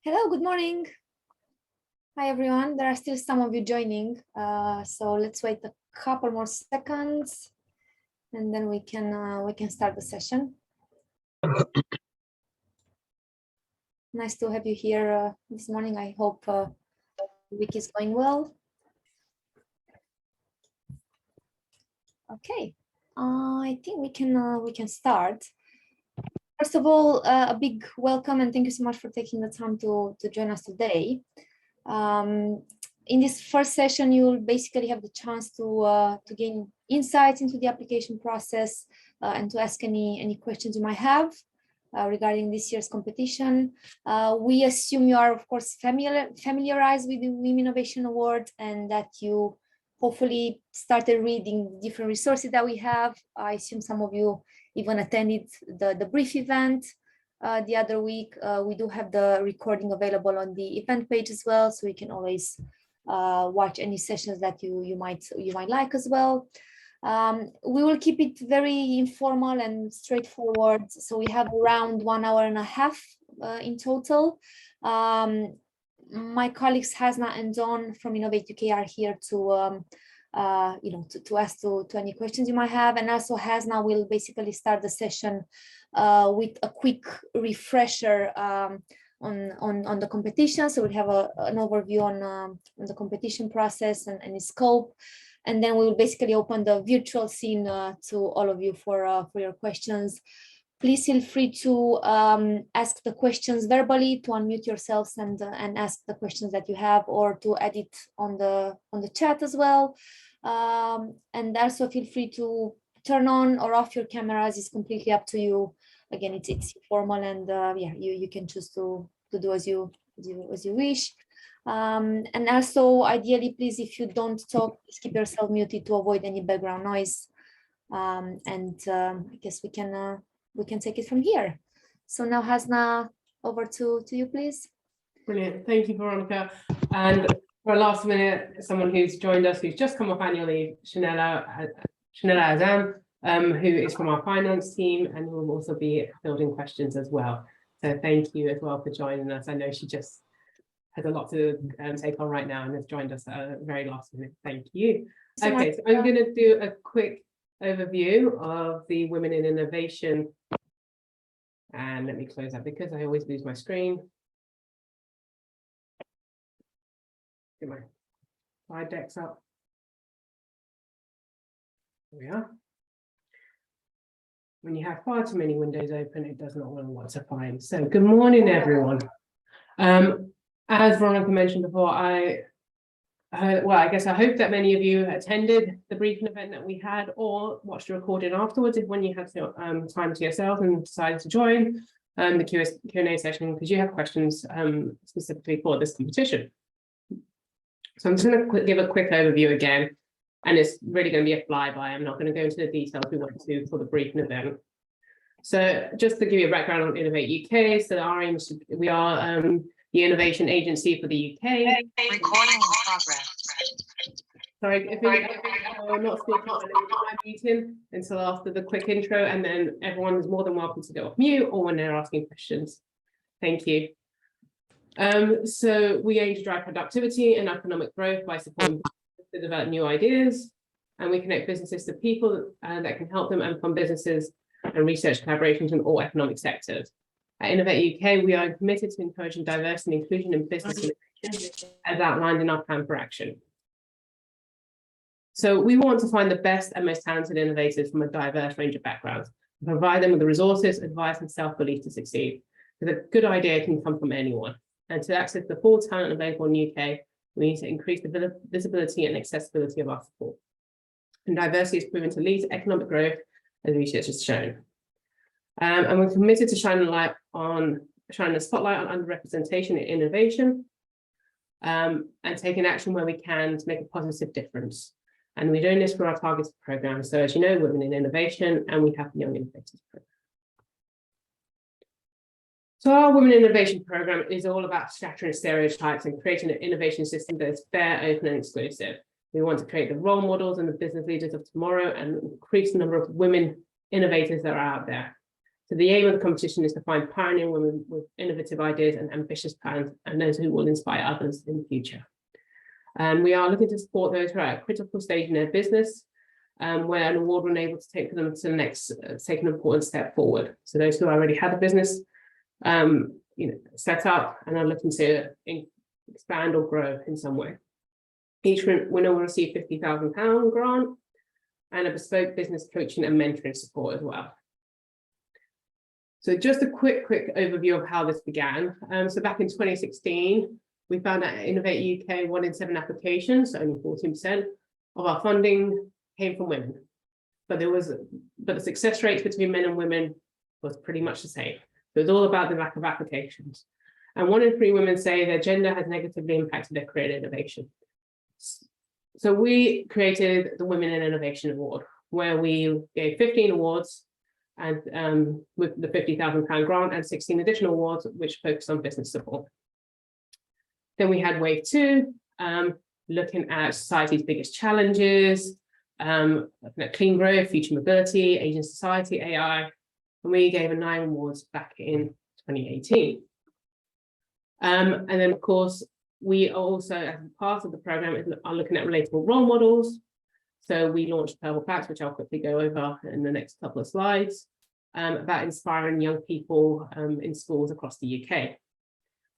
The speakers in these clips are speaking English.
Hello, good morning. Hi, everyone. There are still some of you joining, so let's wait a couple more seconds, and then we can start the session. Nice to have you here this morning. I hope the week is going well. Okay, I think we can start. First of all, a big welcome and thank you so much for taking the time to join us today. In this first session, you'll basically have the chance to gain insights into the application process and to ask any questions you might have regarding this year's competition. We assume you are, of course, familiarized with the Women Innovation Award and that you hopefully started reading different resources that we have. I assume some of you even attended the brief event the other week. We do have the recording available on the event page as well, so you can always watch any sessions that you might like as well. We will keep it very informal and straightforward, so we have around 1.5 hours in total. My colleagues Hasna and Dawn from Innovate UK are here to ask to any questions you might have, and also Hasna will basically start the session with a quick refresher on the competition. So we'll have an overview on the competition process and its scope, and then we will basically open the virtual scene to all of you for your questions. Please feel free to ask the questions verbally, to unmute yourselves and ask the questions that you have, or to add it on the chat as well. And also feel free to turn on or off your cameras. It's completely up to you. Again, it's informal, and you can choose to do as you wish. And also, ideally, please, if you don't talk, just keep yourself muted to avoid any background noise. I guess we can take it from here. So now, Hasna, over to you, please. Brilliant. Thank you, Veronica. And for a last minute, someone who's joined us, who's just come off annual leave, Shanella Azam, who is from our finance team and will also be fielding questions as well. So thank you as well for joining us. I know she just has a lot to take on right now and has joined us at a very last minute. Thank you. Okay, so I'm going to do a quick overview of the Women in Innovation. And let me close that because I always lose my screen. Get my slide decks up. There we are. When you have far too many windows open, it does not know what to find. So good morning, everyone. As Veronica mentioned before, I hope that many of you attended the briefing event that we had or watched the recording afterwards when you had time to yourself and decided to join the Q&A session because you have questions specifically for this competition. So I'm just going to give a quick overview again, and it's really going to be a flyby. I'm not going to go into the details we went to for the briefing event. So just to give you a background on Innovate UK, so our aim is we are the innovation agency for the UK. Recording in progress. Sorry, if you're not speaking, I'm muting until after the quick intro, and then everyone is more than welcome to go off mute or when they're asking questions. Thank you. So we aim to drive productivity and economic growth by supporting businesses to develop new ideas, and we connect businesses to people that can help them, and fund businesses and research collaborations in all economic sectors. At Innovate UK, we are committed to encouraging diversity and inclusion in business innovation as outlined in our plan for action. So we want to find the best and most talented innovators from a diverse range of backgrounds and provide them with the resources, advice, and self-belief to succeed. Because a good idea can come from anyone. And to access the full talent available in the UK, we need to increase the visibility and accessibility of our support. And diversity is proven to lead to economic growth, as research has shown. And we're committed to shining the spotlight on underrepresentation in innovation, and taking action where we can to make a positive difference. And we're doing this for our targeted program. So as you know, Women in Innovation, and we have the Young Innovators program. So our Women in Innovation program is all about shattering stereotypes and creating an innovation system that is fair, open, and exclusive. We want to create the role models and the business leaders of tomorrow and increase the number of women innovators that are out there. So the aim of the competition is to find pioneering women with innovative ideas and ambitious plans, and those who will inspire others in the future. We are looking to support those who are at a critical stage in their business, where an award will enable to take them to the next, take an important step forward. So those who already had a business, set up and are looking to expand or grow in some way. Each winner will receive £50,000 grant and a bespoke business coaching and mentoring support as well. So just a quick overview of how this began. So back in 2016, we found that Innovate UK 1 in 7 applications, so only 14% of our funding came from women. But the success rates between men and women was pretty much the same. So it's all about the lack of applications. And 1 in 3 women say their gender has negatively impacted their career in innovation. So we created the Women in Innovation Award, where we gave 15 awards and with the £50,000 grant and 16 additional awards, which focused on business support. Then we had wave 2, looking at society's biggest challenges, looking at clean growth, future mobility, Asian society, AI, and we gave 9 awards back in 2018. And then, of course, we also, as part of the program, are looking at relatable role models. So we launched Purple Plaques, which I'll quickly go over in the next couple of slides, about inspiring young people in schools across the UK.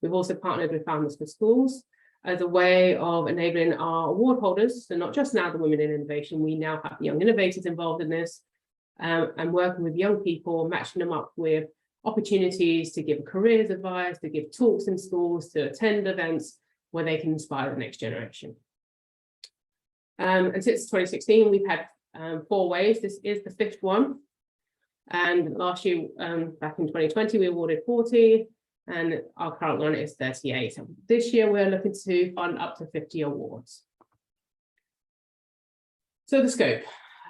We've also partnered with Founders for Schools as a way of enabling our award holders, so not just now the Women in Innovation, we now have young innovators involved in this, and working with young people, matching them up with opportunities to give careers advice, to give talks in schools, to attend events where they can inspire the next generation. And since 2016, we've had 4 waves. This is the 5th one. And last year, back in 2020, we awarded 40, and our current one is 38. So this year, we're looking to fund up to 50 awards. So the scope,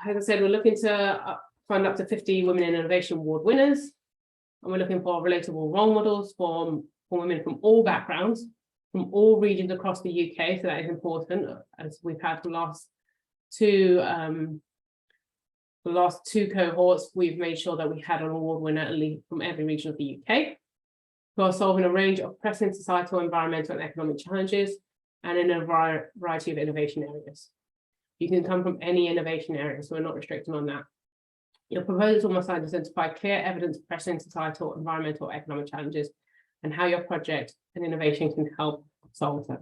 as I said, we're looking to fund up to 50 Women in Innovation Award winners, and we're looking for relatable role models for women from all backgrounds, from all regions across the UK. So that is important, as we've had the last 2 cohorts. We've made sure that we had an award winner at least from every region of the UK, who are solving a range of pressing societal, environmental, and economic challenges, and in a variety of innovation areas. You can come from any innovation area, so we're not restricting on that. Your proposal must identify clear evidence of pressing societal, environmental, economic challenges, and how your project and innovation can help solve them.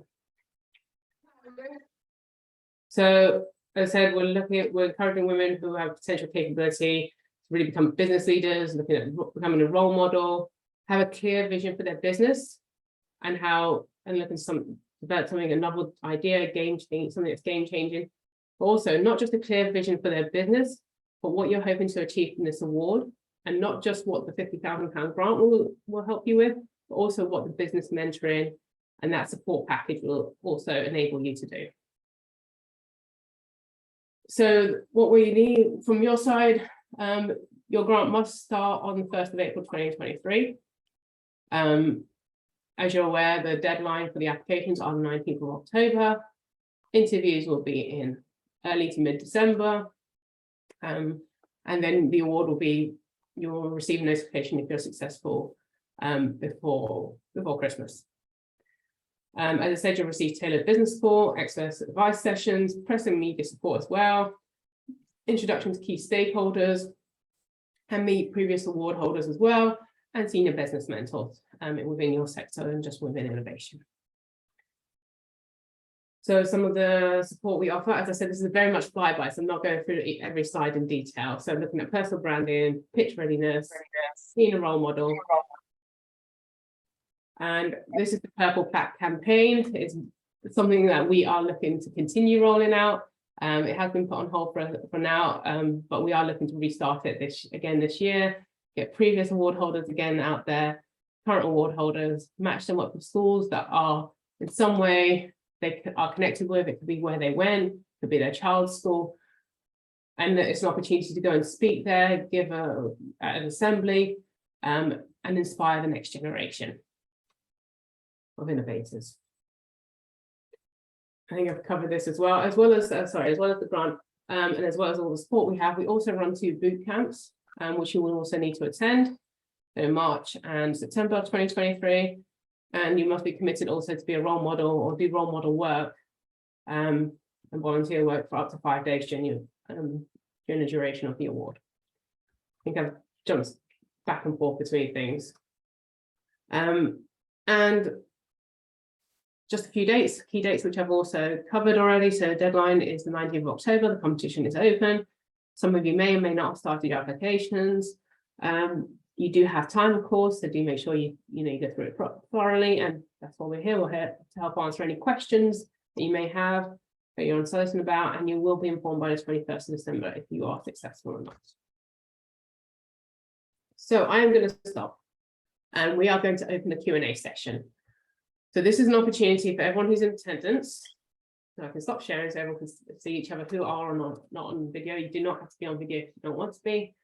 So, as I said, we're encouraging women who have potential capability to really become business leaders, looking at becoming a role model, have a clear vision for their business, and looking to develop something, a novel idea, something that's game changing, but also not just a clear vision for their business, but what you're hoping to achieve from this award, and not just what the £50,000 grant will help you with, but also what the business mentoring and that support package will also enable you to do. So what we need from your side, your grant must start on the 1st of April 2023. As you're aware, the deadline for the applications are the 19th of October. Interviews will be in early to mid-December. And then the award will be, you'll receive a notification if you're successful before Christmas. As I said, you'll receive tailored business support, expert advice sessions, press and media support as well, introduction to key stakeholders, and meet previous award holders as well, and senior business mentors within your sector and just within innovation. So some of the support we offer, as I said, this is very much flyby, so I'm not going through every slide in detail. So looking at personal branding, pitch readiness, being a role model. And this is the Purple Plaque campaign. It's something that we are looking to continue rolling out. It has been put on hold for now, but we are looking to restart it this year, get previous award holders again out there, current award holders, match them up with schools that are in some way they are connected with. It could be where they went, it could be their child's school, and it's an opportunity to go and speak there, give an assembly, and inspire the next generation of innovators. I think I've covered this as well as the grant, and as well as all the support we have. We also run 2 boot camps, which you will also need to attend. in March and September 2023. And you must be committed also to be a role model or do role model work and volunteer work for up to 5 days during the duration of the award. I think I've jumped back and forth between things. And just a few dates, key dates, which I've also covered already. So deadline is the 19th of October. The competition is open. Some of you may or may not have started your applications. You do have time, of course, so do make sure you go through it thoroughly. And that's why we're here. We're here to help answer any questions that you may have, that you're uncertain about, and you will be informed by the 21st of December if you are successful or not. So I am going to stop, and we are going to open the Q&A session. So this is an opportunity for everyone who's in attendance. So I can stop sharing so everyone can see each other who are or not on video. You do not have to be on video if you don't want to be.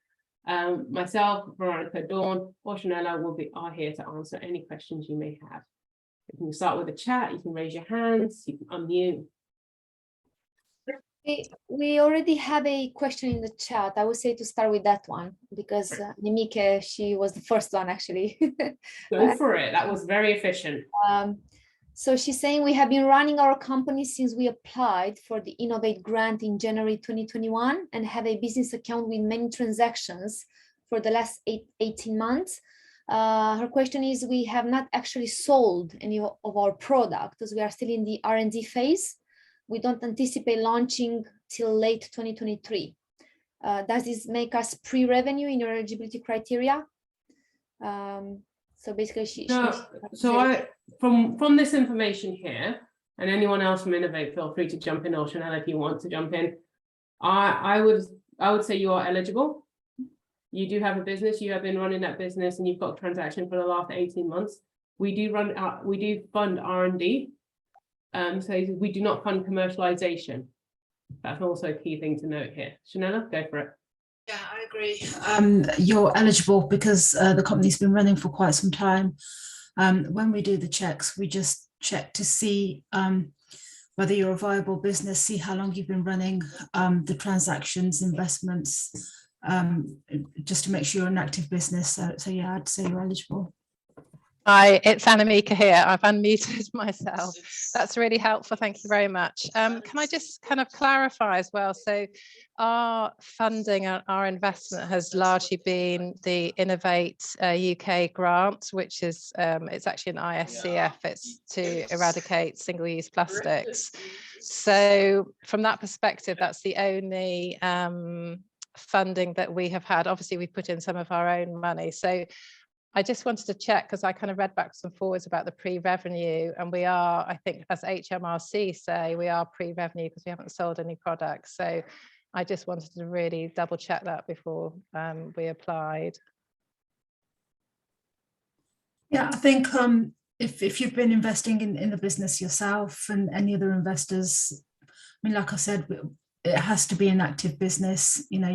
Myself, Veronica, Dawn, or Shanella are here to answer any questions you may have. You can start with a chat, you can raise your hands, you can unmute. We already have a question in the chat. I would say to start with that one because Nimike, she was the first one actually. Go for it. That was very efficient. So she's saying we have been running our company since we applied for the Innovate grant in January 2021 and have a business account with many transactions for the last 18 months. Her question is, we have not actually sold any of our products as we are still in the R&D phase. We don't anticipate launching till late 2023. Does this make us pre-revenue in your eligibility criteria? So basically, from this information here, and anyone else from Innovate, feel free to jump in, or Chanel, if you want to jump in. I would say you are eligible. You do have a business. You have been running that business, and you've got a transaction for the last 18 months. We do fund R&D. So we do not fund commercialization. That's also a key thing to note here. Shanella, go for it. Yeah, I agree. You're eligible because the company's been running for quite some time. When we do the checks, we just check to see whether you're a viable business, see how long you've been running, the transactions, investments, just to make sure you're an active business. So yeah, I'd say you're eligible. Hi, it's Anamika here. I've unmuted myself. That's really helpful. Thank you very much. Can I just kind of clarify as well? So our funding and our investment has largely been the Innovate UK grant, which is it's actually an ISCF. It's to eradicate single-use plastics. So from that perspective, that's the only funding that we have had. Obviously, we put in some of our own money. So I just wanted to check, because I kind of read backwards and forwards about the pre-revenue, and we are, I think, as HMRC say, we are pre-revenue because we haven't sold any products. So I just wanted to really double check that before we applied. Yeah, I think if you've been investing in the business yourself and any other investors, I mean, like I said, it has to be an active business. You know,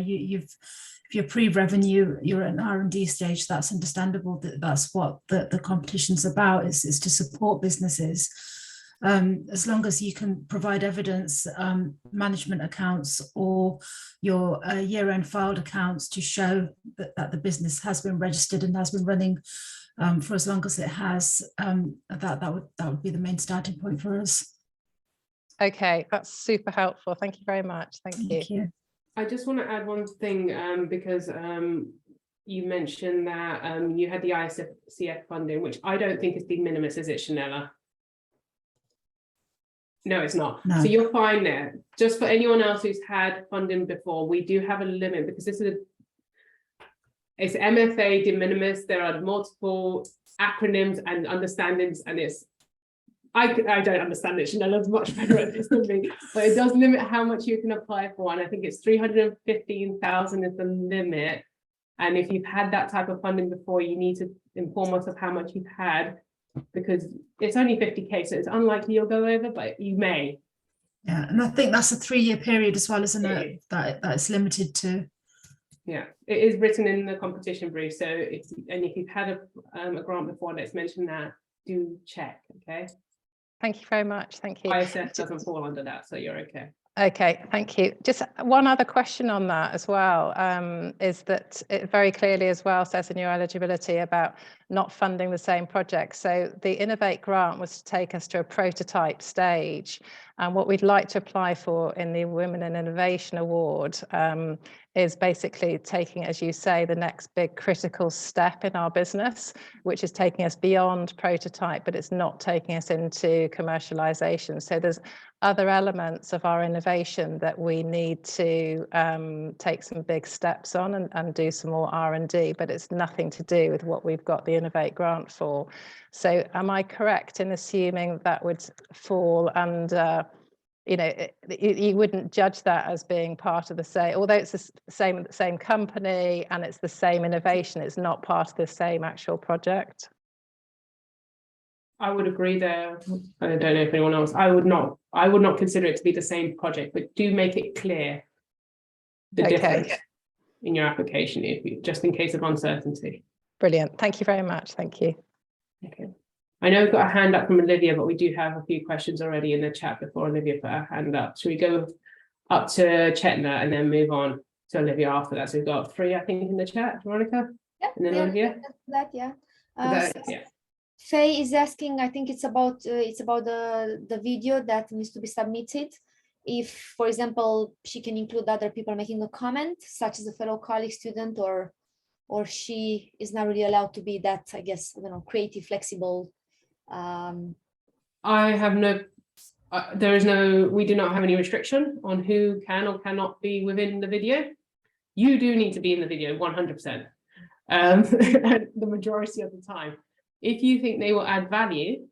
if you're pre-revenue, you're at an R&D stage, that's understandable. That's what the competition's about, is to support businesses. As long as you can provide evidence, management accounts or your year-end filed accounts to show that the business has been registered and has been running for as long as it has, that would be the main starting point for us. Okay, that's super helpful. Thank you very much. Thank you. I just want to add one thing, because you mentioned that you had the ISCF funding, which I don't think is de minimis, is it, Shanella? No, it's not. No. So you're fine there. Just for anyone else who's had funding before, we do have a limit, because this is it's MFA de minimis. There are multiple acronyms and understandings, and it's I don't understand it. Shanella's much better at this than me, but it does limit how much you can apply for, and I think it's 315,000 is the limit. And if you've had that type of funding before, you need to inform us of how much you've had, because it's only 50k, so it's unlikely you'll go over, but you may. Yeah, and I think that's a 3-year period as well, isn't it? That it's limited to. Yeah, it is written in the competition brief. So if you've had a grant before, let's mention that. Do check, okay? Thank you very much. Thank you. ISF doesn't fall under that, so you're okay. Okay, thank you. Just one other question on that as well, is that it very clearly as well says in your eligibility about not funding the same project. So the Innovate grant was to take us to a prototype stage. And what we'd like to apply for in the Women in Innovation Award is basically taking, as you say, the next big critical step in our business, which is taking us beyond prototype, but it's not taking us into commercialization. So there's other elements of our innovation that we need to take some big steps on and do some more R&D, but it's nothing to do with what we've got the Innovate grant for. So am I correct in assuming that would fall under, you know, you wouldn't judge that as being part of the same, although it's the same company and it's the same innovation, it's not part of the same actual project? I would agree there. I don't know if anyone else. I would not consider it to be the same project, but do make it clear the difference in your application, just in case of uncertainty. Brilliant. Thank you very much. Thank you. Okay. I know we've got a hand up from Olivia, but we do have a few questions already in the chat before Olivia put her hand up. Should we go up to Chetna and then move on to Olivia after that? So we've got 3, I think, in the chat. Veronica? Yeah, And then Olivia? Yeah. Faye is asking, I think it's about the video that needs to be submitted. If, for example, she can include other people making a comment, such as a fellow colleague, student, or she is not really allowed to be that, I guess, I don't know, creative, flexible. I have no, we do not have any restriction on who can or cannot be within the video. You do need to be in the video 100%, the majority of the time. If you think they will add value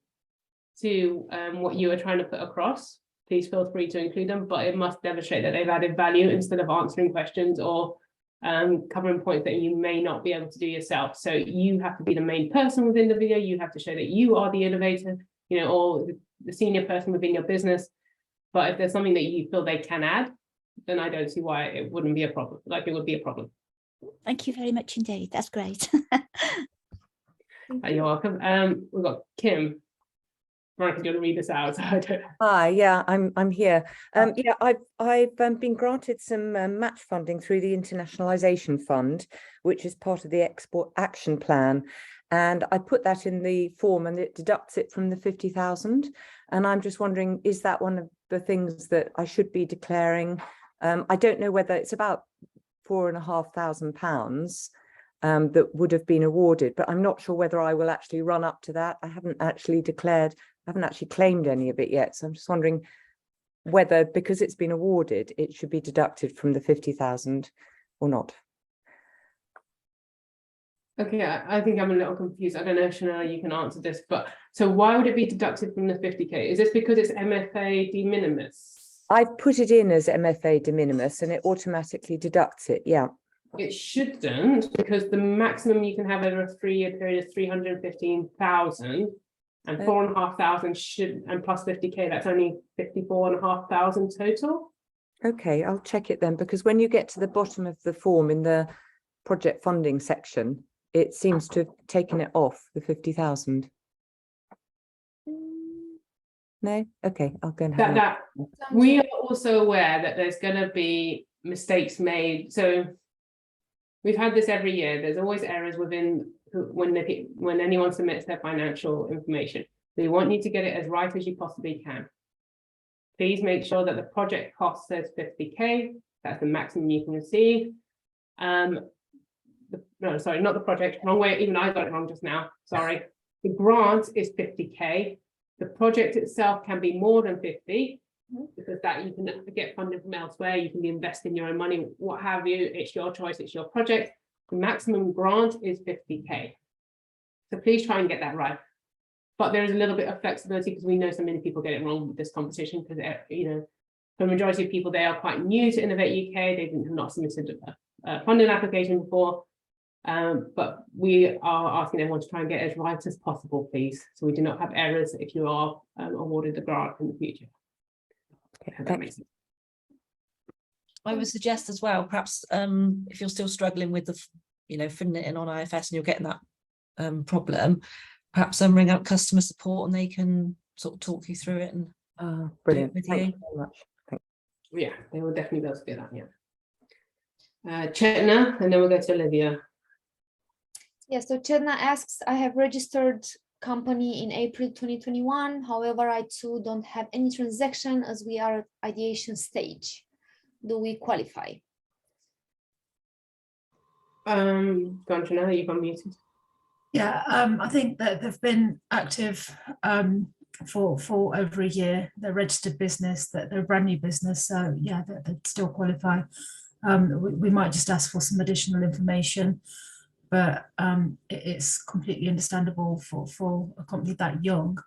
to what you are trying to put across, please feel free to include them, but it must demonstrate that they've added value instead of answering questions or covering points that you may not be able to do yourself. So you have to be the main person within the video. You have to show that you are the innovator, you know, or the senior person within your business. But if there's something that you feel they can add, then I don't see why it wouldn't be a problem. Like it would be a problem. Thank you very much indeed. That's great. You're welcome. We've got Kim. Veronica, do you want to read this out? Hi, yeah, I'm here. Yeah, I've been granted some match funding through the Internationalisation Fund, which is part of the Export Action Plan, and I put that in the form, and it deducts it from the 50,000. And I'm just wondering, is that one of the things that I should be declaring? I don't know whether it's about £4,500. That would have been awarded, but I'm not sure whether I will actually run up to that. I haven't actually claimed any of it yet. So I'm just wondering whether, because it's been awarded, it should be deducted from the 50,000 or not. Okay, I think I'm a little confused. I don't know, Chanel, you can answer this, but so why would it be deducted from the 50K? Is this because it's MFA de minimis? I've put it in as MFA de minimis and it automatically deducts it, yeah. It shouldn't, because the maximum you can have over a 3-year period is 315,000, and 4,500 should, and plus 50K, that's only 54,500 total. Okay, I'll check it then, because when you get to the bottom of the form in the project funding section, it seems to have taken it off the 50,000. No? Okay, I'll go and have that we are also aware that there's going to be mistakes made. So we've had this every year. There's always errors within when anyone submits their financial information. We want you to get it as right as you possibly can. Please make sure that the project cost says 50K. That's the maximum you can receive. No, sorry, not the project. Wrong way. Even I got it wrong just now. Sorry. The grant is 50K. The project itself can be more than 50, because that you can get funded from elsewhere. You can invest in your own money, what have you. It's your choice. It's your project. The maximum grant is 50K. So please try and get that right. But there is a little bit of flexibility, because we know so many people get it wrong with this competition, because, you know, for the majority of people, they are quite new to Innovate UK. They have not submitted a funding application before. But we are asking everyone to try and get as right as possible, please. So we do not have errors if you are awarded the grant in the future. Okay, that makes sense. I would suggest as well, perhaps if you're still struggling with the, you know, filling it in on IFS and you're getting that problem, perhaps ring out customer support and they can sort of talk you through it and brilliant. with Thank you. you very much. Yeah, they will definitely be able to do that, yeah. Chetna, and then we'll go to Olivia. Yeah, so Chetna asks, I have registered company in April 2021. However, I too don't have any transaction as we are at ideation stage. Do we qualify? Chetna, you've unmuted. Yeah, I think that they've been active for over a year. They're registered business, that they're a brand new business. So yeah, they'd still qualify. We might just ask for some additional information, but it's completely understandable for a company that young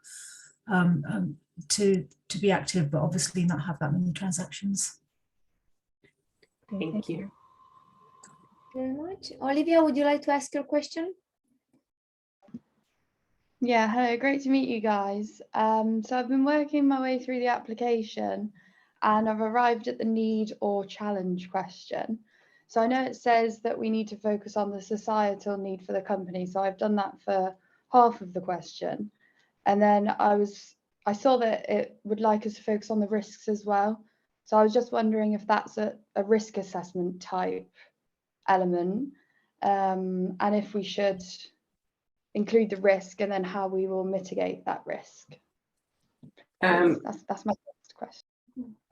to be active, but obviously not have that many transactions. Thank you. Very much. Olivia, would you like to ask your question? Yeah, hello, great to meet you guys. So I've been working my way through the application and I've arrived at the need or challenge question. So I know it says that we need to focus on the societal need for the company. So I've done that for half of the question. And then I saw that it would like us to focus on the risks as well. So I was just wondering if that's a risk assessment type element, and if we should include the risk and then how we will mitigate that risk. That's my first question.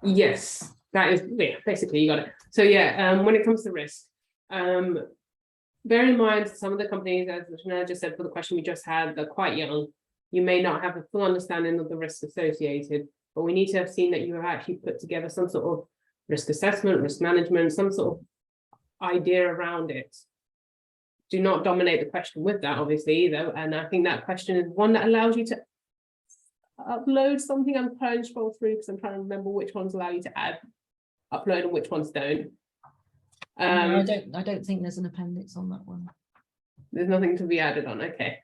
Yes, that is, yeah, basically you got it. So yeah, when it comes to risk, bear in mind some of the companies, as Chanel just said for the question we just had, they're quite young. You may not have a full understanding of the risks associated, but we need to have seen that you have actually put together some sort of risk assessment, risk management, some sort of idea around it. Do not dominate the question with that, obviously, either. And I think that question is one that allows you to upload something. I'm trying to scroll through because I'm trying to remember which ones allow you to upload and which ones don't. I don't think there's an appendix on that one. There's nothing to be added on. Okay.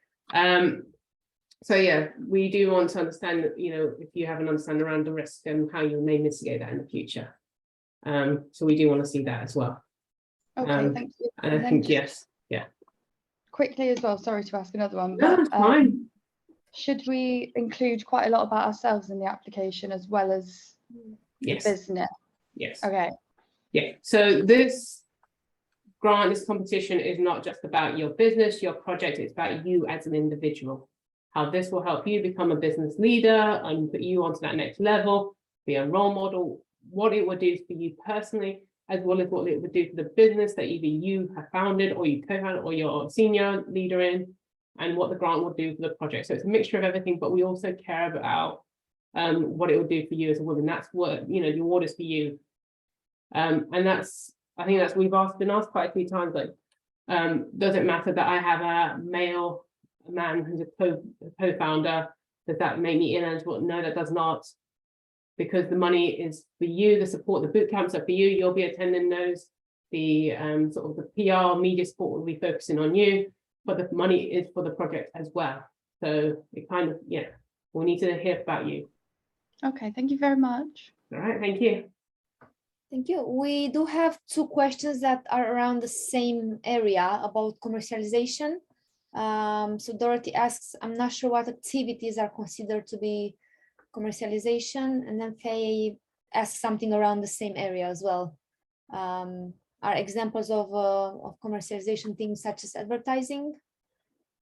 So yeah, we do want to understand that, if you have an understanding around the risk and how you may mitigate that in the future. So we do want to see that as well. Okay, thank you. And I think yes. Yeah. Quickly as well, sorry to ask another one, No, but that's fine. should we include quite a lot about ourselves in the application as well as Yes. the business? Yes. Okay. Yeah. So this grant, this competition is not just about your business, your project, it's about you as an individual. How this will help you become a business leader and put you onto that next level, be a role model, what it will do for you personally, as well as what it would do for the business that either you have founded or you co-founded or you're a senior leader in, and what the grant will do for the project. So it's a mixture of everything, but we also care about what it will do for you as a woman. That's what, the award is for you. And I think we've been asked quite a few times, like, does it matter that I have a man who's a co-founder? Does that make me ineligible? No, that does not. Because the money is for you, the support, the boot camps are for you, you'll be attending those, the sort of the PR media support will be focusing on you, but the money is for the project as well. So it kind of, we need to hear about you. Okay, thank you very much. All right, thank you. Thank you. We do have two questions that are around the same area about commercialization. So Dorothy asks, I'm not sure what activities are considered to be commercialization, and then Faye asks something around the same area as well. Are examples of commercialization things such as advertising?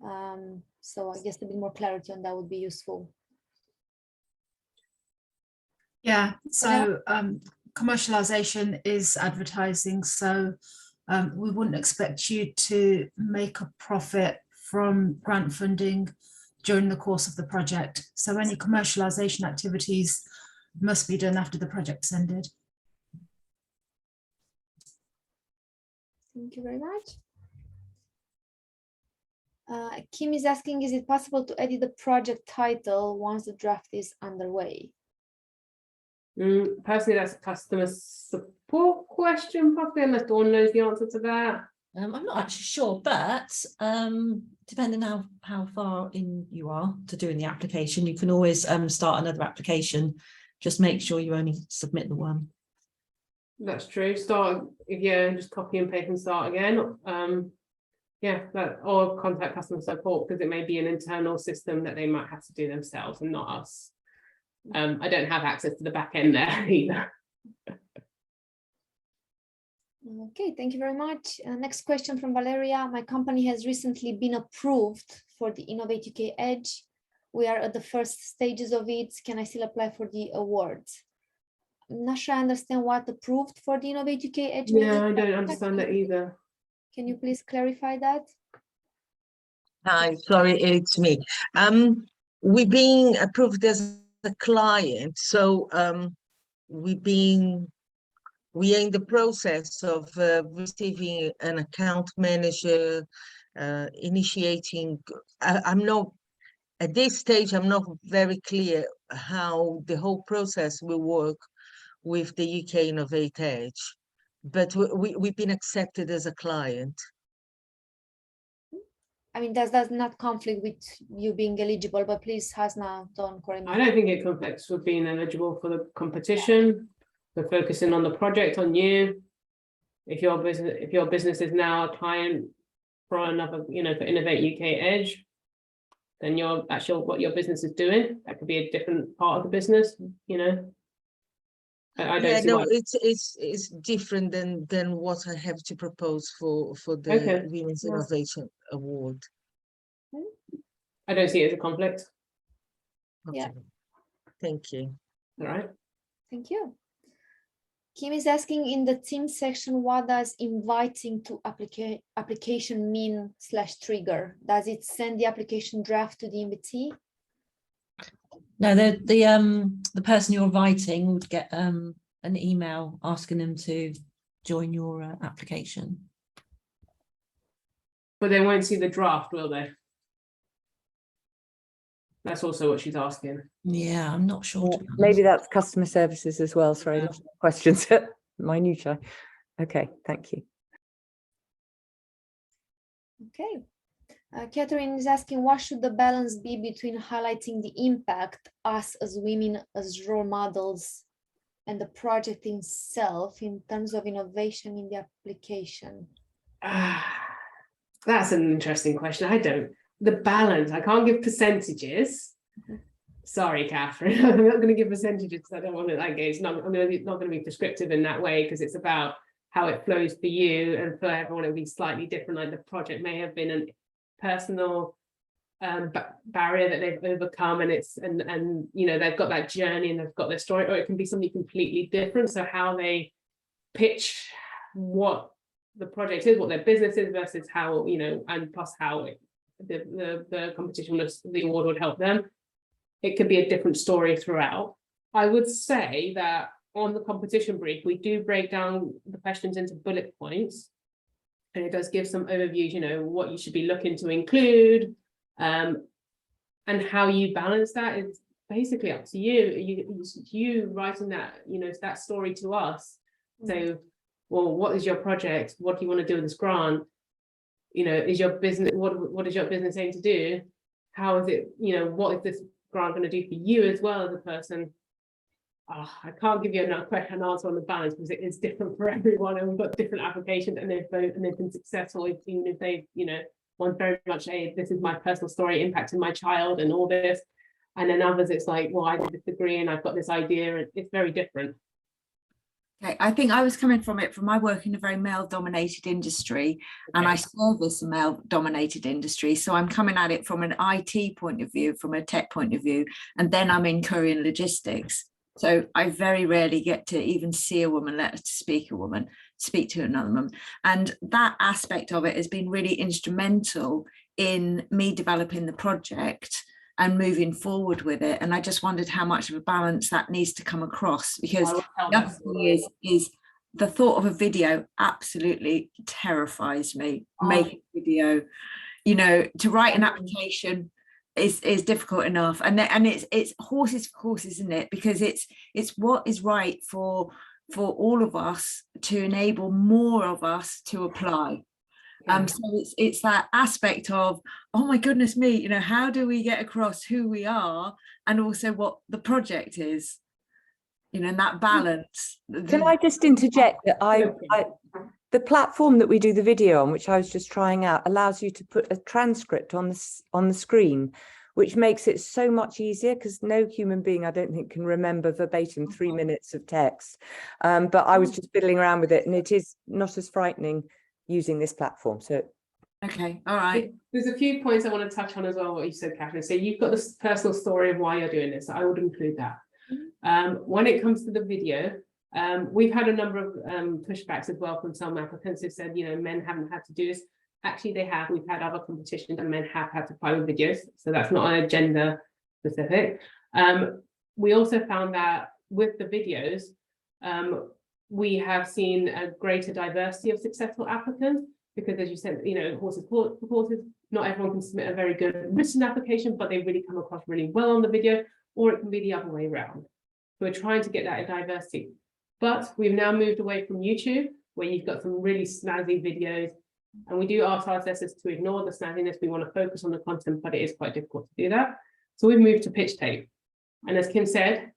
So I guess a bit more clarity on that would be useful. Yeah, so commercialization is advertising, so we wouldn't expect you to make a profit from grant funding during the course of the project. So any commercialization activities must be done after the project's ended. Thank you very much. Kim is asking, is it possible to edit the project title once the draft is underway? Personally, that's a customer support question, probably, unless Dawn knows the answer to that. I'm not actually sure, but depending on how far in you are to doing the application, you can always start another application. Just make sure you only submit the one. That's true. Just copy and paste and start again. Or contact customer support, because it may be an internal system that they might have to do themselves and not us. I don't have access to the back end there either. Okay, thank you very much. Next question from Valeria. My company has recently been approved for the Innovate UK Edge. We are at the first stages of it. Can I still apply for the awards? I'm not sure I understand what approved for the Innovate UK Edge. Yeah, I don't understand that either. Can you please clarify that? Hi, sorry, it's me. We've been approved as a client, so we are in the process of receiving an account manager, initiating. I'm not at this stage. I'm not very clear how the whole process will work with the UK Innovate Edge, but we've been accepted as a client. I mean, does not conflict with you being eligible, but please, Hasna, don't correct me. I don't think it conflicts with being eligible for the competition. We're focusing on the project, on you. If your business is now a client for another, for Innovate UK Edge, then you're actually what your business is doing. That could be a different part of the business, I don't see no, why. it's different than what I have to propose for the Women's Innovation Award. I don't see it as a conflict. Okay. Yeah. Thank you. All right. Thank you. Kim is asking in the team section, what does inviting to application mean /trigger? Does it send the application draft to the invitee? No, the person you're inviting would get an email asking them to join your application. But they won't see the draft, will they? That's also what she's asking. Yeah, I'm not sure. Maybe that's customer services as well. Sorry, lots of questions. Minutiae. Okay, thank you. Okay. Catherine is asking, what should the balance be between highlighting the impact us as women as role models and the project itself in terms of innovation in the application? That's an interesting question. The balance, I can't give percentages. Sorry, Catherine, I'm not going to give percentages because I don't want it like it's not. I'm not going to be prescriptive in that way because it's about how it flows for you, and for everyone it'll be slightly different. Like the project may have been a personal barrier that they've overcome, and they've got that journey and they've got their story, or it can be something completely different. So how they pitch what the project is, what their business is, versus how and plus how the competition, the award would help them. It could be a different story throughout. I would say that on the competition brief, we do break down the questions into bullet points, and it does give some overviews, what you should be looking to include, and how you balance that is basically up to you. You writing that, that story to us. So, well, what is your project? What do you want to do with this grant? Is your business, what is your business aim to do? How is it, what is this grant going to do for you as well as a person? I can't give you an answer on the balance because it is different for everyone, and we've got different applications, and they've been successful, even if they've, one very much this is my personal story impacting my child and all this, and then others it's like, well, I did this degree and I've got this idea, and it's very different. Okay, I think I was coming from my work in a very male-dominated industry, and I service a male-dominated industry. So I'm coming at it from an IT point of view, from a tech point of view, and then I'm in courier and logistics. So I very rarely get to even see a woman, let alone speak to another woman. And that aspect of it has been really instrumental in me developing the project and moving forward with it. And I just wondered how much of a balance that needs to come across, because the other thing is the thought of a video absolutely terrifies me. Make a video, to write an application is difficult enough, and it's horses for courses, isn't it? Because it's what is right for all of us to enable more of us to apply. So it's that aspect of, oh my goodness me, how do we get across who we are and also what the project is, and that balance. Can I just interject that the platform that we do the video on, which I was just trying out, allows you to put a transcript on the screen, which makes it so much easier because no human being, I don't think, can remember verbatim 3 minutes of text. But I was just fiddling around with it, and it is not as frightening using this platform. So Okay, all right. There's a few points I want to touch on as well, what you said, Catherine. So you've got this personal story of why you're doing this. So I would include that. When it comes to the video, we've had a number of pushbacks as well from some applicants who've said, you know, men haven't had to do this. Actually, they have. We've had other competitions and men have had to apply with videos. So that's not a gender specific. We also found that with the videos, we have seen a greater diversity of successful applicants. Because as you said, you know, horses for horses, not everyone can submit a very good written application, but they really come across really well on the video, or it can be the other way around. So we're trying to get that diversity. But we've now moved away from YouTube, where you've got some really snazzy videos, and we do ask our assessors to ignore the snazziness. We want to focus on the content, but it is quite difficult to do that. So we've moved to pitch tape. And as Kim said,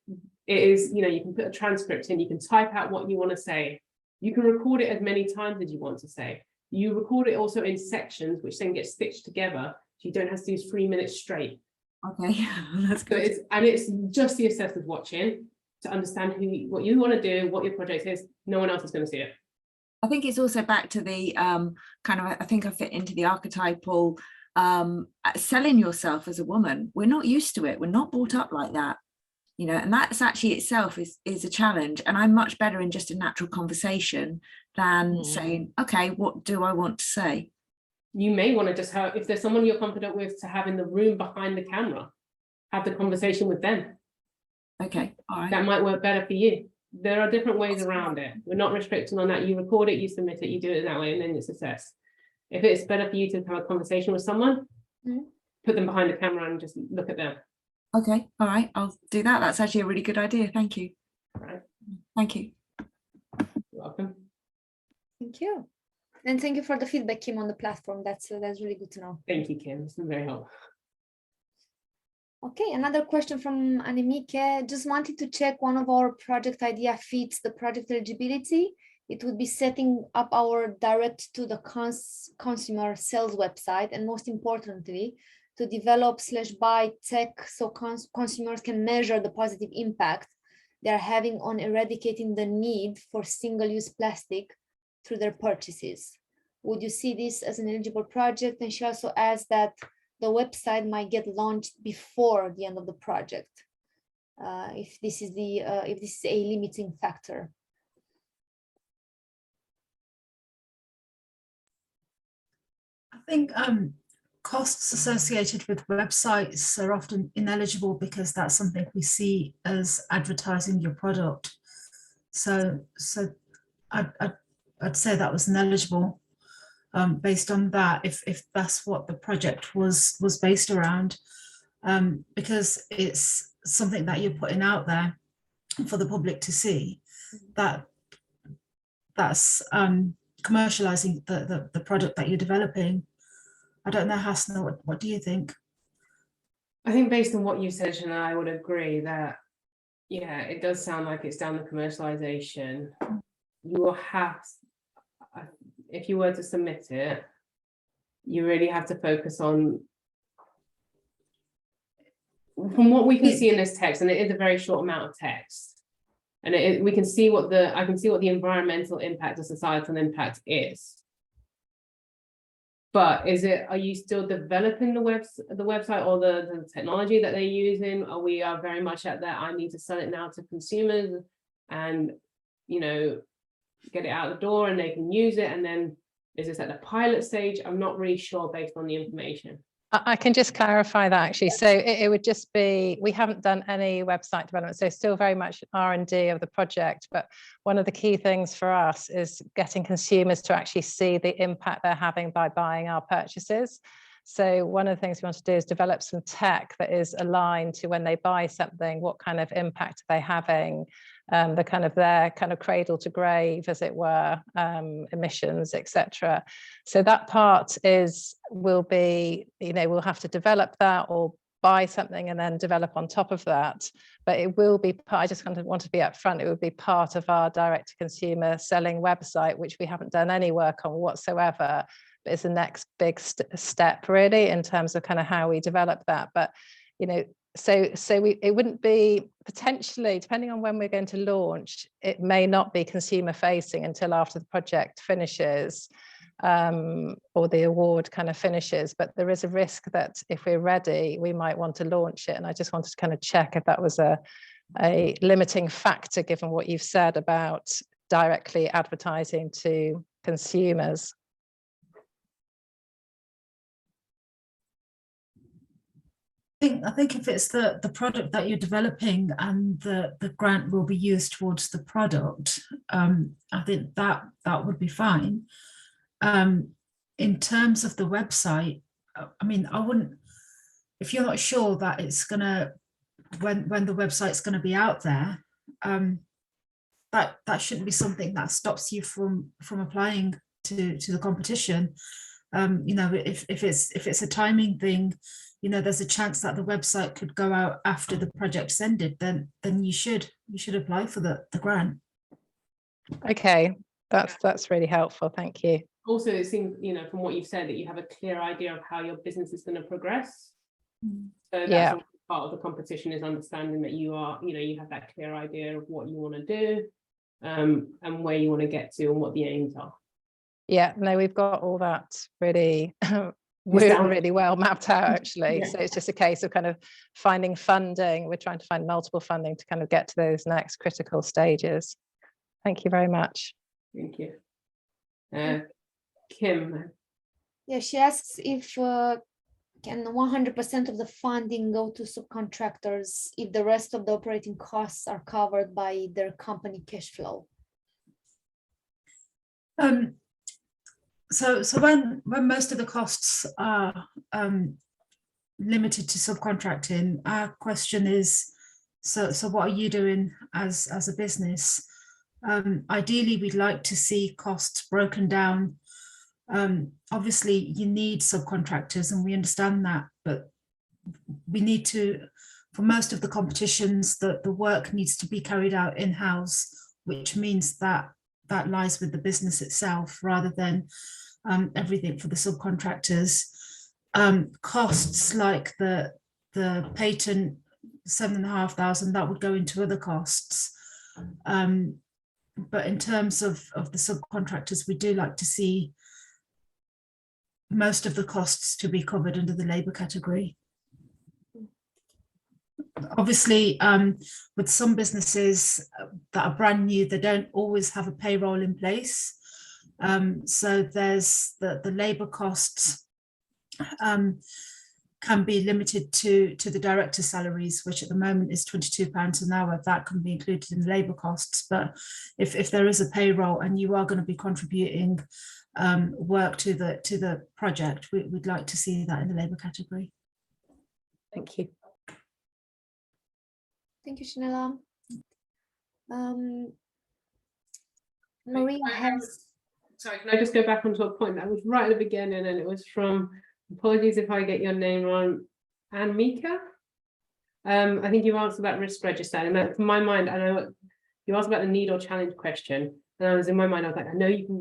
it is, you know, you can put a transcript in, you can type out what you want to say. You can record it as many times as you want to say. You record it also in sections, which then get stitched together. So you don't have to do 3 minutes straight. Okay, that's good. So it's just the assessors watching to understand what you want to do, what your project is. No one else is going to see it. I think it's also back to the kind of, I think I fit into the archetypal selling yourself as a woman. We're not used to it. We're not brought up like that. You know, and that's actually itself is a challenge. And I'm much better in just a natural conversation than saying, okay, what do I want to say? You may want to just have, if there's someone you're confident with, to have in the room behind the camera, have the conversation with them. Okay, all right. That might work better for you. There are different ways around it. We're not restricting on that. You record it, you submit it, you do it that way, and then it's assessed. If it's better for you to have a conversation with someone, put them behind the camera and just look at them. Okay, all right, I'll do that. That's actually a really good idea. Thank you. All right. Thank you. You're welcome. Thank you. And thank you for the feedback, Kim, on the platform. That's really good to know. Thank you, Kim. It's been very helpful. Okay, another question from Annemieke. Just wanted to check one of our project idea fits the project eligibility. It would be setting up our direct to the consumer sales website, and most importantly, to develop/buy tech so consumers can measure the positive impact they are having on eradicating the need for single-use plastic through their purchases. Would you see this as an eligible project? And she also adds that the website might get launched before the end of the project, if this is a limiting factor. I think costs associated with websites are often ineligible because that's something we see as advertising your product. So I'd say that was ineligible based on that, if that's what the project was based around, because it's something that you're putting out there for the public to see. That's commercializing the product that you're developing. I don't know, Hasna, what do you think? I think based on what you said, Shana, I would agree that, yeah, it does sound like it's down the commercialization. You will have, if you were to submit it, you really have to focus on, from what we can see in this text, and it is a very short amount of text, and we can see I can see what the environmental impact, the societal impact is. But are you still developing the website or the technology that they're using? Or we are very much at that, I need to sell it now to consumers and, you know, get it out the door and they can use it. And then is this at the pilot stage? I'm not really sure based on the information. I can just clarify that actually. So it would just be, we haven't done any website development, so still very much R&D of the project. But one of the key things for us is getting consumers to actually see the impact they're having by buying our purchases. So one of the things we want to do is develop some tech that is aligned to when they buy something, what kind of impact are they having, the kind of their kind of cradle to grave, as it were, emissions, etc. So that part will be, you know, we'll have to develop that or buy something and then develop on top of that. But it will be part, I just kind of want to be upfront, it would be part of our direct to consumer selling website, which we haven't done any work on whatsoever. is the next big step really in terms of kind of how we develop that. But you know, so it wouldn't be, potentially, depending on when we're going to launch, it may not be consumer facing until after the project finishes, or the award kind of finishes. But there is a risk that if we're ready, we might want to launch it. And I just wanted to kind of check if that was a limiting factor, given what you've said about directly advertising to consumers. I think if it's the product that you're developing and the grant will be used towards the product, I think that would be fine. In terms of the website, I mean, I wouldn't, if you're not sure that it's gonna, when the website's gonna be out there, that shouldn't be something that stops you from applying to the competition. You know, if it's a timing thing, you know, there's a chance that the website could go out after the project's ended, then you should apply for the grant. Okay, that's really helpful, thank you. Also, it seems, you know, from what you've said, that you have a clear idea of how your business is going to progress. So that's also part of the competition, is understanding that you are, you know, you have that clear idea of what you want to do, and where you want to get to and what the aims are. Yeah, no, we've got all that really really well mapped out, actually. So it's just a case of kind of finding funding. We're trying to find multiple funding to kind of get to those next critical stages. Thank you very much. Thank you. Kim. Yeah, she asks if can 100% of the funding go to subcontractors if the rest of the operating costs are covered by their company cash flow? So when most of the costs are limited to subcontracting, our question is, so what are you doing as a business? Ideally, we'd like to see costs broken down. Obviously, you need subcontractors, and we understand that, but we need to, for most of the competitions, the work needs to be carried out in-house, which means that lies with the business itself rather than everything for the subcontractors. Costs like the patent, 7,500, that would go into other costs. But in terms of the subcontractors, we do like to see most of the costs to be covered under the labour category. Obviously, with some businesses that are brand new, they don't always have a payroll in place. So there's the labour costs can be limited to the director's salaries, which at the moment is £22 an hour. That can be included in the labour costs. But if there is a payroll and you are going to be contributing work to the project, we'd like to see that in the labour category. Thank you. Thank you, Shanella. Maria has. Sorry, can I just go back onto a point that was right at the beginning, and it was from, apologies if I get your name wrong, Anmika. I think you answered about risk register, and that, from my mind, I know you asked about the need or challenge question, and I was in my mind, I was like, I know you can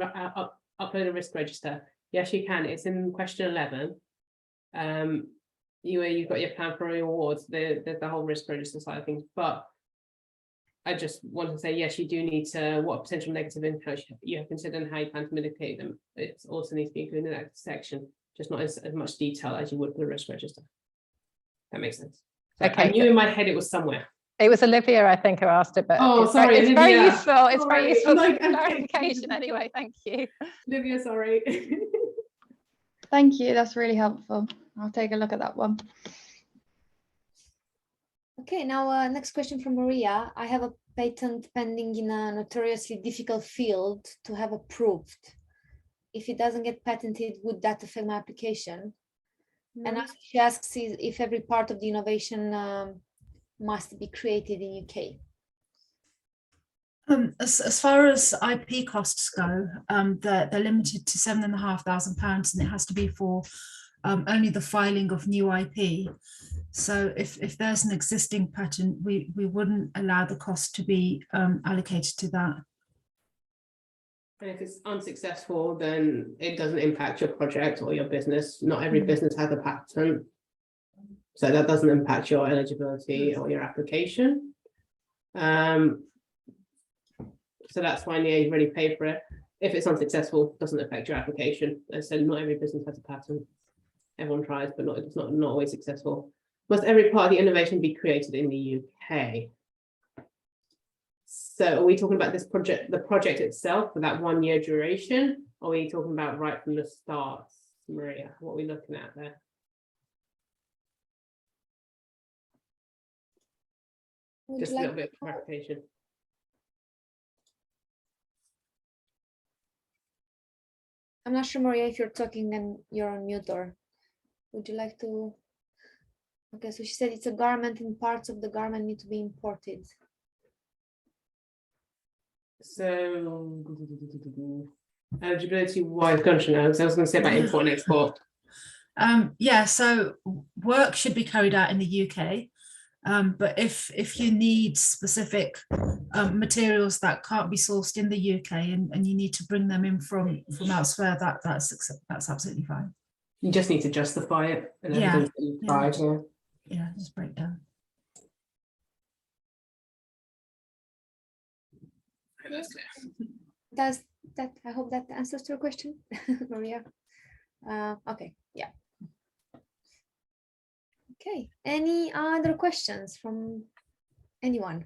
upload a risk register. Yes, you can. It's in question 11. You've got your plan for awards. There's the whole risk register side of things, but I just want to say, yes, you do need to, what potential negative impacts you have considered and how you plan to mitigate them. It also needs to be included in that section, just not as much detail as you would for the risk register. That makes sense. So okay. I knew in my head it was somewhere. It was Olivia, I think, who asked it, but it's very useful. It's very useful clarification anyway. Thank you. Olivia, sorry. Thank you. That's really helpful. I'll take a look at that one. Okay, now next question from Maria. I have a patent pending in a notoriously difficult field to have approved. If it doesn't get patented, would that affect my application? And she asks if every part of the innovation must be created in UK. As far as IP costs go, they're limited to £7,500, and it has to be for only the filing of new IP. So if there's an existing patent, we wouldn't allow the cost to be allocated to that. And if it's unsuccessful, then it doesn't impact your project or your business. Not every business has a patent. So that doesn't impact your eligibility or your application. So that's fine, yeah, you've already paid for it. If it's unsuccessful, it doesn't affect your application. As I said, not every business has a patent. Everyone tries, but it's not always successful. Must every part of the innovation be created in the UK? So are we talking about this project, the project itself, for that 1 year duration? Or are we talking about right from the start, Maria? What are we looking at there? Just a little bit of clarification. I'm not sure, Maria, if you're talking and you're on mute, or would you like to? Okay, so she said it's a garment and parts of the garment need to be imported. So eligibility wise, gosh, no, I was going to say about import and export. Yeah, so work should be carried out in the UK. But if you need specific materials that can't be sourced in the UK and you need to bring them in from elsewhere, that's absolutely fine. You just need to justify it and Yeah, evidence that you've tried. Yeah, just break down. Does that, I hope that answers your question, Maria. Okay, yeah. Okay, any other questions from anyone?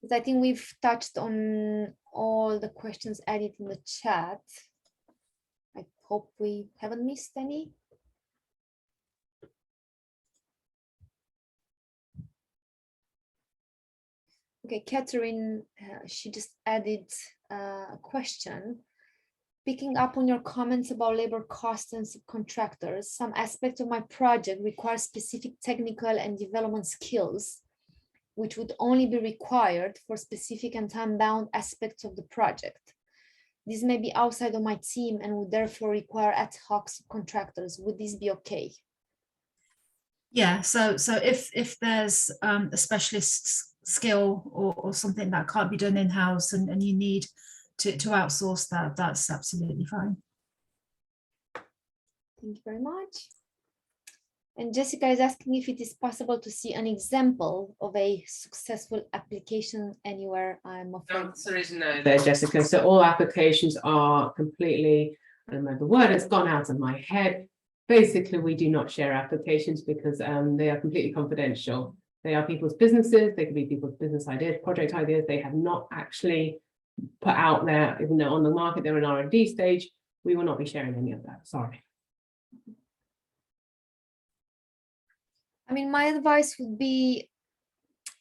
Because I think we've touched on all the questions added in the chat. I hope we haven't missed any. Okay, Catherine, she just added a question. Picking up on your comments about labor costs and subcontractors, some aspects of my project require specific technical and development skills, which would only be required for specific and time-bound aspects of the project. This may be outside of my team and would therefore require ad hoc subcontractors. Would this be okay? Yeah, so if there's a specialist skill or something that can't be done in-house and you need to outsource that, that's absolutely fine. Thank you very much. And Jessica is asking if it is possible to see an example of a successful application anywhere. I'm afraid. The answer is no there, Jessica. So all applications are completely, I don't know the word, it's gone out of my head. Basically, we do not share applications because they are completely confidential. They are people's businesses, they could be people's business ideas, project ideas. They have not actually put out there, even though on the market, they're in R&D stage. We will not be sharing any of that, sorry. I mean, my advice would be,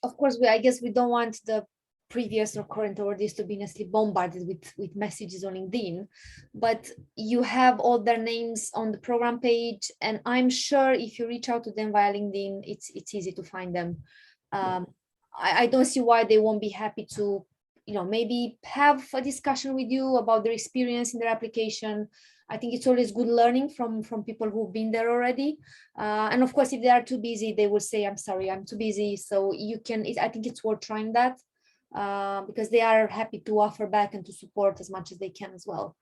of course, I guess we don't want the previous or current awardees to be necessarily bombarded with messages on LinkedIn, but you have all their names on the program page, and I'm sure if you reach out to them via LinkedIn, it's easy to find them. I don't see why they won't be happy to, you know, maybe have a discussion with you about their experience in their application. I think it's always good learning from people who've been there already. And of course, if they are too busy, they will say, I'm sorry, I'm too busy. So you can, I think it's worth trying that because they are happy to offer back and to support as much as they can as well.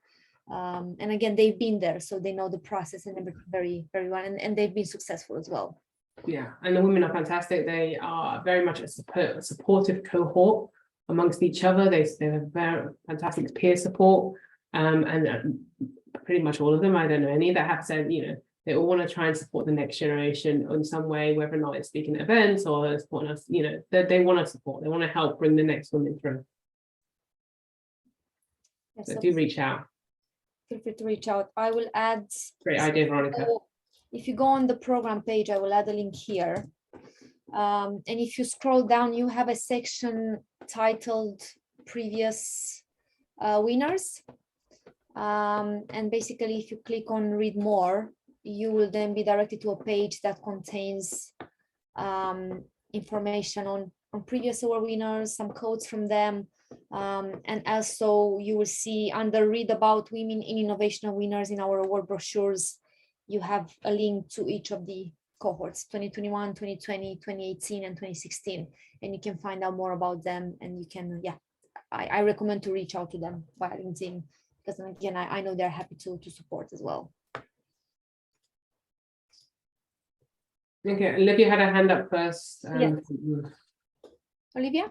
And again, they've been there, so they know the process and everything very, very well, and they've been successful as well. Yeah, and the women are fantastic. They are very much a supportive cohort amongst each other. They have very fantastic peer support, and pretty much all of them, I don't know any that have said, you know, they all want to try and support the next generation in some way, whether or not it's speaking at events or supporting us, you know, they want to support, they want to help bring the next women through. Yes, So do reach out. Feel free to reach out. I will add. Great idea, Veronica. If you go on the program page, I will add a link here. And if you scroll down, you have a section titled previous winners. And basically, if you click on read more, you will then be directed to a page that contains information on previous award winners, some quotes from them. And also you will see under read about women in innovation winners in our award brochures, you have a link to each of the cohorts, 2021, 2020, 2018, and 2016. And you can find out more about them, and you can, yeah, I recommend to reach out to them via LinkedIn, because again, I know they're happy to support as well. Okay, Olivia had a hand up first. Yeah. Olivia?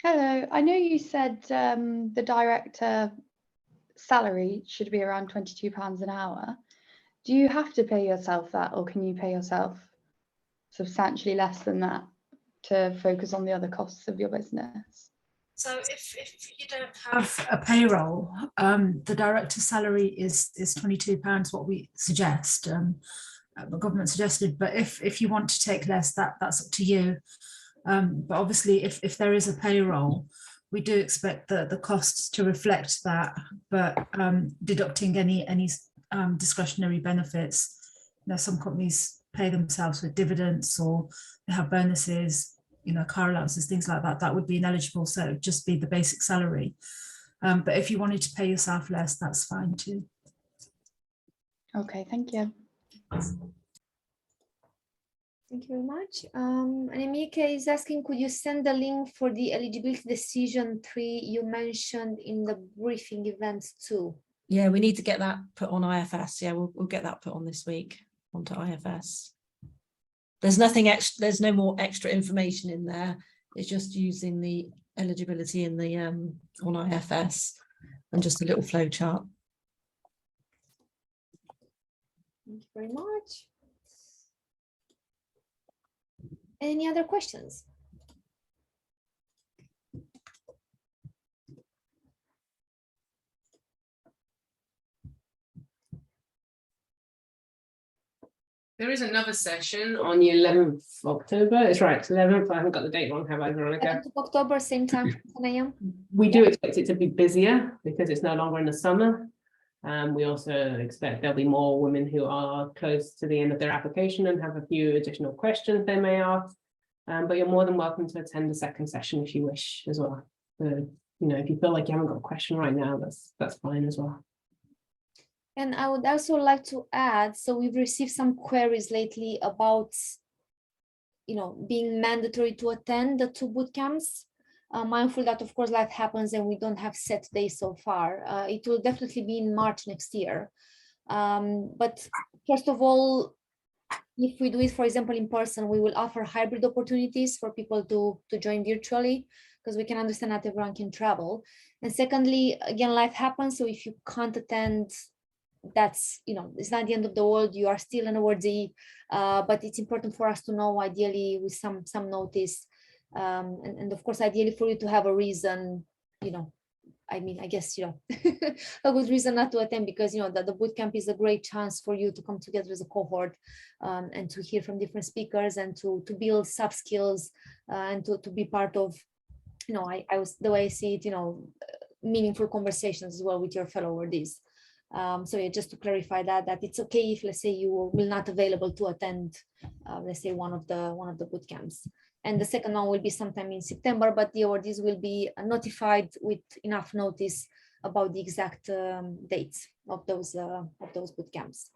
Hello, I know you said the director salary should be around £22 an hour. Do you have to pay yourself that, or can you pay yourself substantially less than that to focus on the other costs of your business? So if you don't have a payroll, the director's salary is £22, what we suggest, the government suggested. But if you want to take less, that's up to you. But obviously, if there is a payroll, we do expect the costs to reflect that, but deducting any discretionary benefits. You know, some companies pay themselves with dividends, or they have bonuses, you know, car allowances, things like that. That would be ineligible, so it would just be the basic salary. But if you wanted to pay yourself less, that's fine too. Okay, thank you. Thank you very much. And Emike is asking, could you send the link for the eligibility decision 3 you mentioned in the briefing events too? Yeah, we need to get that put on IFS. Yeah, we'll get that put on this week onto IFS. There's nothing extra, there's no more extra information in there. It's just using the eligibility in the on IFS and just a little flow chart. Thank you very much. Any other questions? There is another session on the 11th of October. It's right, it's 11th. I haven't got the date wrong, have I, Veronica? 11th of October, same time, 10 a.m. We do expect it to be busier because it's no longer in the summer. We also expect there'll be more women who are close to the end of their application and have a few additional questions they may ask. But you're more than welcome to attend the second session if you wish as well. So, you know, if you feel like you haven't got a question right now, that's fine as well. And I would also like to add, so we've received some queries lately about, you know, being mandatory to attend the 2 boot camps. Mindful that of course life happens and we don't have set days so far. It will definitely be in March next year. But first of all, if we do it, for example, in person, we will offer hybrid opportunities for people to join virtually, because we can understand not everyone can travel. And secondly, again, life happens. So if you can't attend, that's, you know, it's not the end of the world. You are still an awardee, but it's important for us to know, ideally with some notice. And of course, ideally for you to have a reason, you know, I mean, I guess, you know, a good reason not to attend, because, you know, the bootcamp is a great chance for you to come together as a cohort and to hear from different speakers and to build soft skills and to be part of, you know, I was, the way I see it, you know, meaningful conversations as well with your fellow awardees. So yeah, just to clarify that it's okay if, let's say, you will not available to attend, let's say, one of the bootcamps. And the second one will be sometime in September, but the awardees will be notified with enough notice about the exact dates of those bootcamps.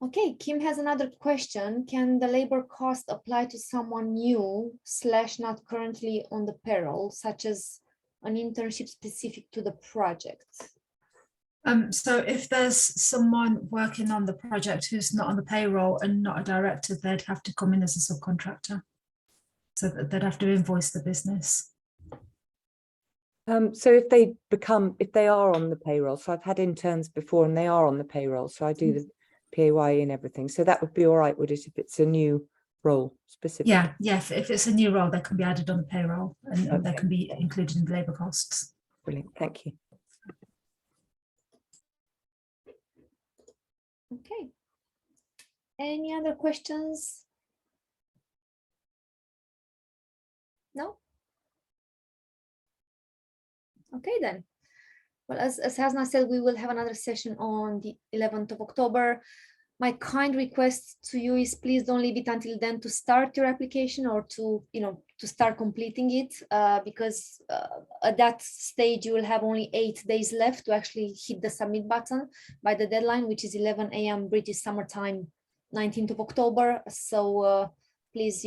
Okay, Kim has another question. Can the labor cost apply to someone new / not currently on the payroll, such as an internship specific to the project? So if there's someone working on the project who's not on the payroll and not a director, they'd have to come in as a subcontractor. So they'd have to invoice the business. So if they are on the payroll, so I've had interns before and they are on the payroll, so I do the PAYE and everything. So that would be all right, would it, if it's a new role specific? Yeah, if it's a new role, they can be added on the payroll and they can be included in the labour costs. Brilliant, thank you. Okay. Any other questions? No? Okay then. Well, as Hasna said, we will have another session on the 11th of October. My kind request to you is please don't leave it until then to start your application or to, you know, to start completing it, because at that stage you will have only 8 days left to actually hit the submit button by the deadline, which is 11 a.m. British Summer Time, 19th of October. So please,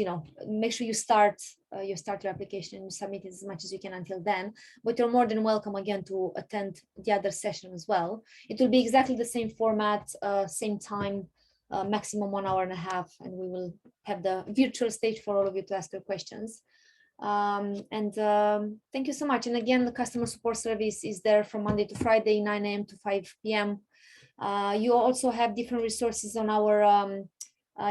make sure you start your application and submit it as much as you can until then. But you're more than welcome again to attend the other session as well. It will be exactly the same format, same time, maximum 1.5 hours, and we will have the virtual stage for all of you to ask your questions. Thank you so much. And again, the customer support service is there from Monday to Friday, 9 a.m. to 5 p.m. You also have different resources on our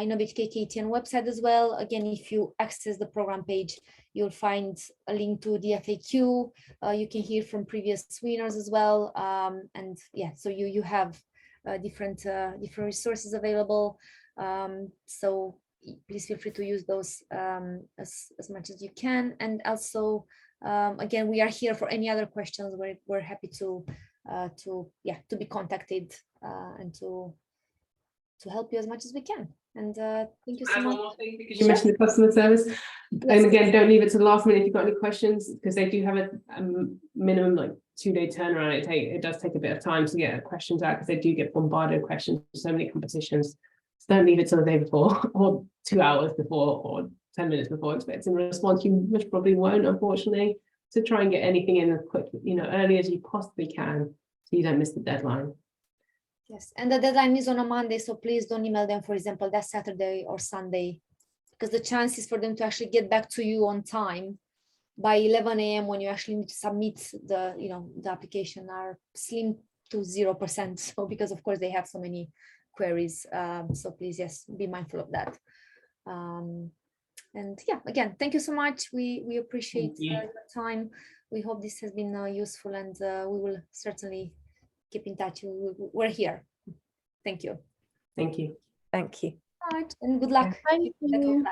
Innovate UK KTN website as well. Again, if you access the program page, you'll find a link to the FAQ. You can hear from previous winners as well. And yeah, so you have different resources available. So please feel free to use those as much as you can. And also, again, we are here for any other questions. We're happy to be contacted and to help you as much as we can. And thank you so much. One more thing, because you mentioned the customer service. Yes. And again, don't leave it to the last minute if you've got any questions, because they do have a minimum like 2-day turnaround. It does take a bit of time to get questions out, because they do get bombarded with questions, so many competitions. So don't leave it till the day before or 2 hours before or 10 minutes before expecting a response. You most probably won't, unfortunately. So try and get anything in as quick, early as you possibly can, so you don't miss the deadline. Yes, and the deadline is on a Monday, so please don't email them, for example, that Saturday or Sunday, because the chances for them to actually get back to you on time by 11 a.m. when you actually need to submit the application are slim to 0%. So because of course they have so many queries, so please, yes, be mindful of that. And yeah, again, thank you so much. We appreciate your time. We hope this has been useful, and we will certainly keep in touch. We're here. Thank you. Thank you. Thank you. Bye, and good luck. Thank you.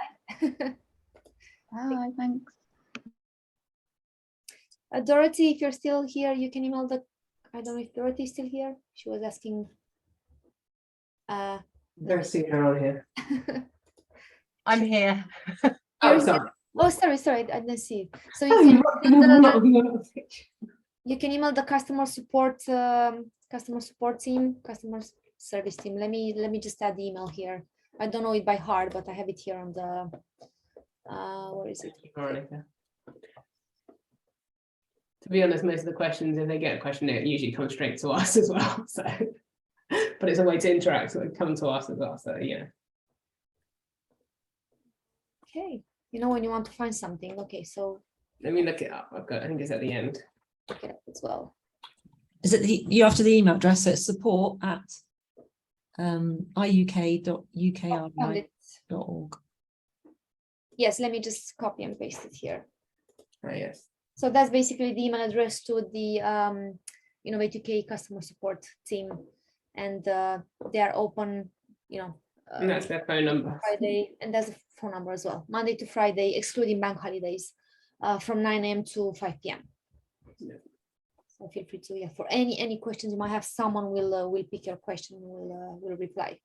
Bye, thanks. Dorothy, if you're still here, you can email I don't know if Dorothy is still here. She was asking. Never seen her on here. I'm here. Oh, sorry. Oh, sorry, I didn't see it. So you can email the customer support team, customer service team. Let me just add the email here. I don't know it by heart, but I have it here on the where is it? Veronica. To be honest, most of the questions, if they get a question, it usually comes straight to us as well. So, but it's a way to interact, so it comes to us as well. So yeah. Okay, when you want to find something. Okay, so let me look it up. I think it's at the end. Look it up as well. Is it you after the email address? So it's support@iuk.ukri.org. Yes, let me just copy and paste it here. Oh, yes. So that's basically the email address to the Innovate UK customer support team, and they are open, and that's their phone number. Friday, and that's a phone number as well. Monday to Friday, excluding bank holidays, from 9 a.m. to 5 p.m. Yeah. So feel free to, for any questions you might have, someone will pick your question and will reply.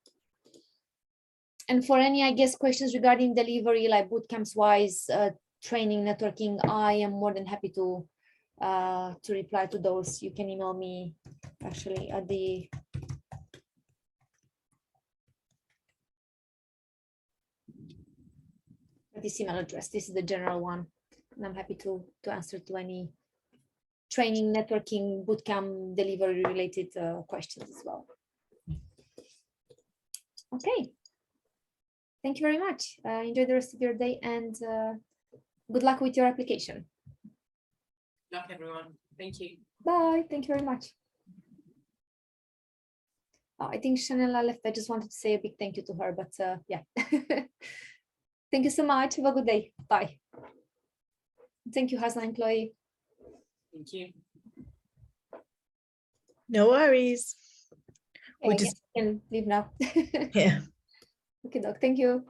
And for any, I guess, questions regarding delivery, like bootcamps wise, training, networking, I am more than happy to reply to those. You can email me actually at this email address. This is the general one, and I'm happy to answer to any training, networking, bootcamp, delivery related questions as well. Okay. Thank you very much. Enjoy the rest of your day, and good luck with your application. Good luck, everyone. Thank you. Bye. Thank you very much. Oh, I think Chanela left. I just wanted to say a big thank you to her, but yeah. Thank you so much. Have a good day. Bye. Thank you, Hasna and Chloe. Thank you. No worries. Okay, we just can leave now. Yeah. Okay, Doc. Thank you.